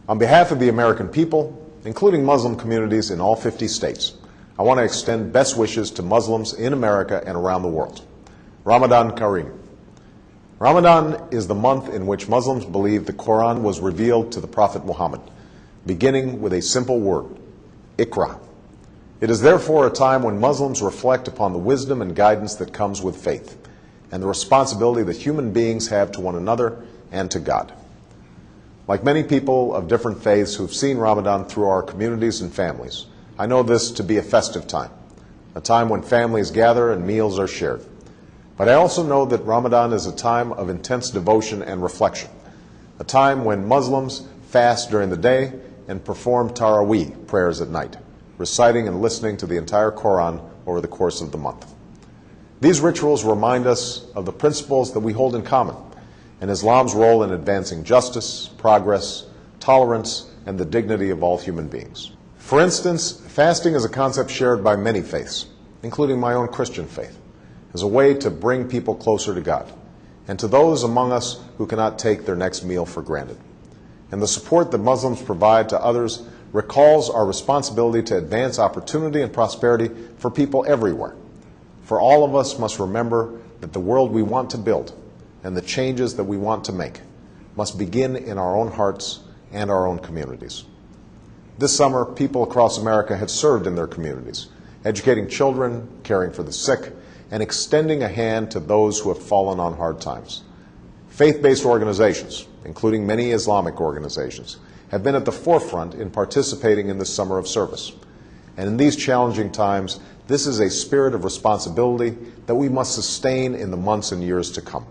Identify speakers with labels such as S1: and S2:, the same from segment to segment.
S1: On behalf of the American people, including Muslim communities in all 50 states, I want to extend best wishes to Muslims in America and around the world. Ramadan Kareem. Ramadan is the month in which Muslims believe the Quran was revealed to the Prophet Muhammad, beginning with a simple word, Iqra. It is therefore a time when Muslims reflect upon the wisdom and guidance that comes with faith, and the responsibility that human beings have to one another and to God. Like many people of different faiths who've seen Ramadan through our communities and families, I know this to be a festive time, a time when families gather and meals are shared. But I also know that Ramadan is a time of intense devotion and reflection, a time when Muslims fast during the day and perform Taraweeh prayers at night, reciting and listening to the entire Quran over the course of the month. These rituals remind us of the principles that we hold in common, and Islam's role in advancing justice, progress, tolerance, and the dignity of all human beings. For instance, fasting is a concept shared by many faiths, including my own Christian faith, as a way to bring people closer to God, and to those among us who cannot take their next meal for granted. And the support that Muslims provide to others recalls our responsibility to advance opportunity and prosperity for people everywhere. For all of us must remember that the world we want to build and the changes that we want to make must begin in our own hearts and our own communities. This summer, people across America have served in their communities, educating children, caring for the sick, and extending a hand to those who have fallen on hard times. Faith-based organizations, including many Islamic organizations, have been at the forefront in participating in this summer of service. And in these challenging times, this is a spirit of responsibility that we must sustain in the months and years to come.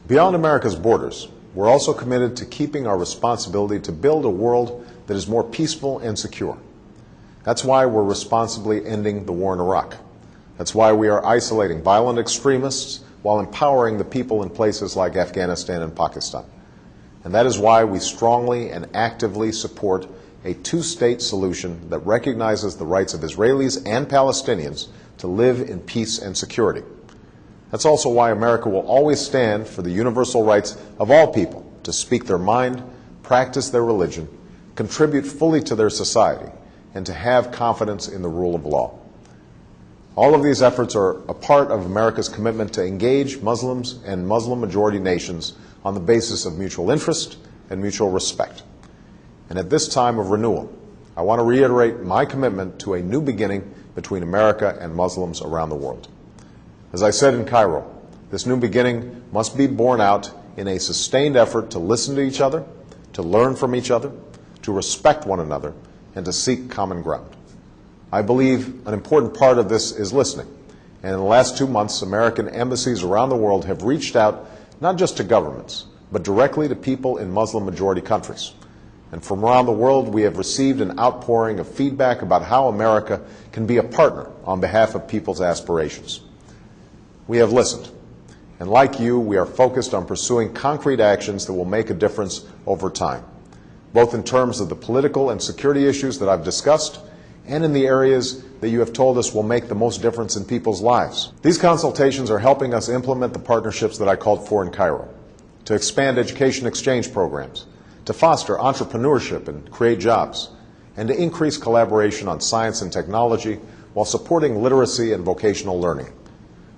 S1: Beyond America's borders, we're also committed to keeping our responsibility to build a world that is more peaceful and secure. That's why we're responsibly ending the war in Iraq. That's why we are isolating violent extremists while empowering the people in places like Afghanistan and Pakistan. And that is why we strongly and actively support a two-state solution that recognizes the rights of Israelis and Palestinians to live in peace and security. That's also why America will always stand for the universal rights of all people to speak their mind, practice their religion, contribute fully to their society, and to have confidence in the rule of law. All of these efforts are a part of America's commitment to engage Muslims and Muslim-majority nations on the basis of mutual interest and mutual respect. And at this time of renewal, I want to reiterate my commitment to a new beginning between America and Muslims around the world. As I said in Cairo, this new beginning must be borne out in a sustained effort to listen to each other, to learn from each other, to respect one another, and to seek common ground. I believe an important part of this is listening. And in the last 2 months, American embassies around the world have reached out not just to governments, but directly to people in Muslim-majority countries. And from around the world, we have received an outpouring of feedback about how America can be a partner on behalf of people's aspirations. We have listened, and like you, we are focused on pursuing concrete actions that will make a difference over time, both in terms of the political and security issues that I've discussed, and in the areas that you have told us will make the most difference in people's lives. These consultations are helping us implement the partnerships that I called for in Cairo, to expand education exchange programs, to foster entrepreneurship and create jobs, and to increase collaboration on science and technology while supporting literacy and vocational learning.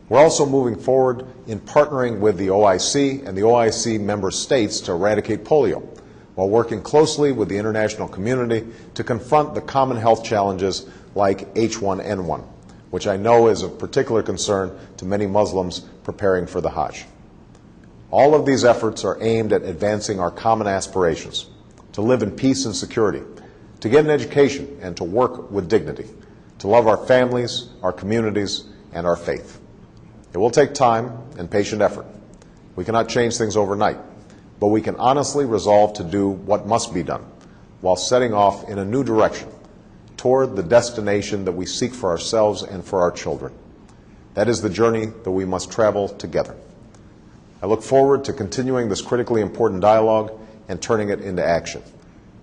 S1: We're also moving forward in partnering with the OIC and the OIC member states to eradicate polio, while working closely with the international community to confront the common health challenges like H1N1, which I know is of particular concern to many Muslims preparing for the Hajj. All of these efforts are aimed at advancing our common aspirations, to live in peace and security, to get an education and to work with dignity, to love our families, our communities, and our faith. It will take time and patient effort. We cannot change things overnight, but we can honestly resolve to do what must be done while setting off in a new direction toward the destination that we seek for ourselves and for our children. That is the journey that we must travel together. I look forward to continuing this critically important dialogue and turning it into action.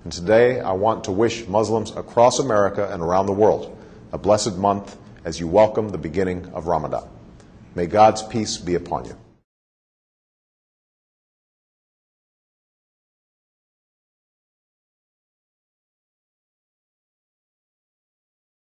S1: And today, I want to wish Muslims across America and around the world a blessed month as you welcome the beginning of Ramadan. May God's peace be upon you.